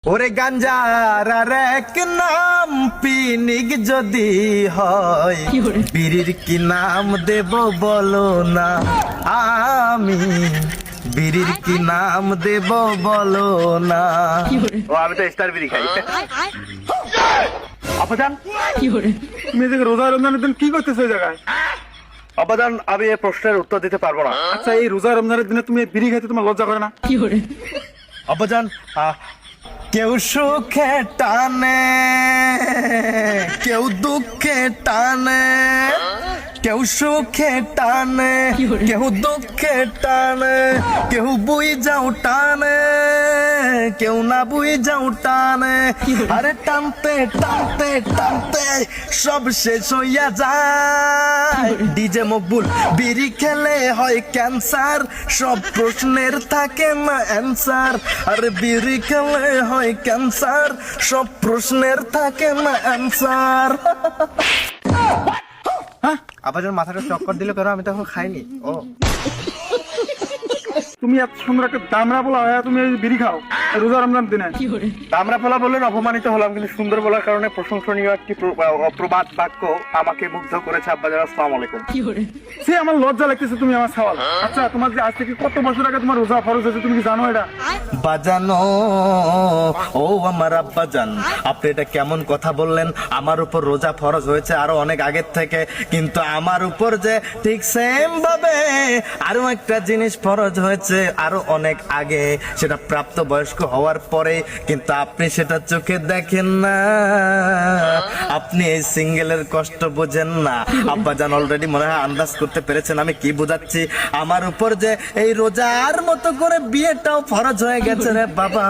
ওরে গাঞ্জার আর এক নাম পিনিক যদি হয়, বিড়ির কি নাম দেব বলো না, আমি বিড়ির কি নাম দেব বলো না। ও আমি তো স্টার বিড়ি খাই। আপাজান তুমি এদিকে রোজা রমজানের দিন কি করতেছো এই জায়গায়? আপাদান আমি এই প্রশ্নের উত্তর দিতে পারবো না। আচ্ছা এই রোজা রমজানের দিনে তুমি বিড়ি খাইতে তোমার লজ্জা করে না? আপাজান কেউ সুখে টানে, কেউ দুঃখে টানে, কেউ সুখে টানে, কেউ দুঃখে টানে, কেউ বুই যাও টানে, কেউ না বুই যাও টানে। আরে টানতে টানতে টানতে সব শেষ হইয়া যায়। ডিজে মকবুল বিড়ি খেলে হয় ক্যান্সার, সব প্রশ্নের থাকে না অ্যান্সার। আরে বিড়ি খেলে হয় ক্যান্সার, সব প্রশ্নের থাকে না অ্যান্সার। আবার মাথাটা চক্কর দিল কেন? আমি তো এখন খাইনি। ও তুমি এত সুন্দর একটা দামরা বলা হয়, তুমি এই বিড়ি খাও রোজা রমজান দিনে? দামরা বলা বললেন, অপমানিত হলাম, কিন্তু সুন্দর বলার কারণে প্রশংসনীয় একটি প্রবাদ বাক্য আমাকে মুগ্ধ করেছে। আব্বাজান আসসালামু আলাইকুম। সে আমার লজ্জা লাগতেছে, তুমি আমার সওয়াল। আচ্ছা তোমার যে আজ থেকে কত বছর আগে তোমার রোজা ফরজ হয়েছে তুমি কি জানো এটা? বাজানো ও আমার আব্বাজান, আপনি এটা কেমন কথা বললেন? আমার উপর রোজা ফরজ হয়েছে আরো অনেক আগের থেকে, কিন্তু আমার উপর যে ঠিক সেম ভাবে আরো একটা জিনিস ফরজ হয়েছে আরো অনেক আগে, সেটা প্রাপ্ত বয়স্ক হওয়ার পরে, কিন্তু আপনি সেটা চোখে দেখেন না। আপনি এই সিঙ্গেলের কষ্ট বোঝেন না। আব্বাজান অলরেডি মনে হয় আন্দাজ করতে পেরেছেন আমি কি বোঝাচ্ছি। আমার উপর যে এই রোজার মতো করে বিয়েটাও ফরজ হয়ে গেছে রে বাবা।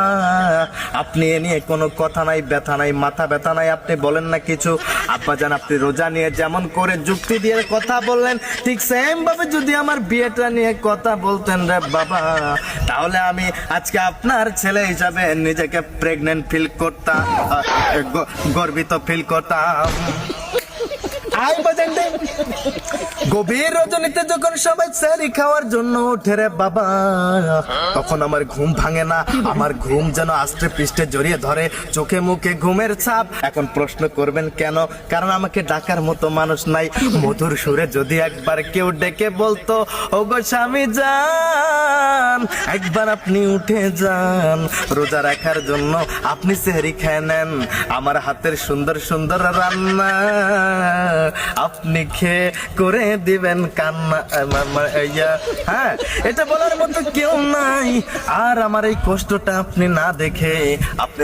আপনি এ নিয়ে কোনো কথা নাই, ব্যথা নাই, মাথা ব্যথা নাই, আপনি বলেন না কিছু। আব্বাজান আপনি রোজা নিয়ে যেমন করে যুক্তি দিয়ে কথা বললেন, ঠিক সেম ভাবে যদি আমার বিয়েটা নিয়ে কথা বলতেন রে বাবা, তাহলে আমি আজকে আপনার ছেলে হিসাবে নিজেকে প্রেগনেন্ট ফিল করতাম, গর্বিত ফিল করতাম। গভীর রজনীতে যখন সবাই সেহরি খাওয়ার জন্য ওঠে রে বাবা, তখন আমার ঘুম ভাঙে না। আমার ঘুম যেন আস্তে পৃষ্ঠে জড়িয়ে ধরে, চোখে মুখে ঘুমের ছাপ। এখন প্রশ্ন করবেন কেন? কারণ আমাকে ডাকার মতো মানুষ নাই। মধুর সুরে যদি একবার কেউ ডেকে বলতো, ওগো স্বামী যান, একবার আপনি উঠে যান, রোজা রাখার জন্য আপনি সেহরি খেয়ে নেন, আমার হাতের সুন্দর সুন্দর রান্না আপনি খেয়ে করে দিবেন কান্না। হ্যাঁ, এটা বলার মতো কেউ নাই। আর আমার এই কষ্টটা আপনি না দেখে আপনি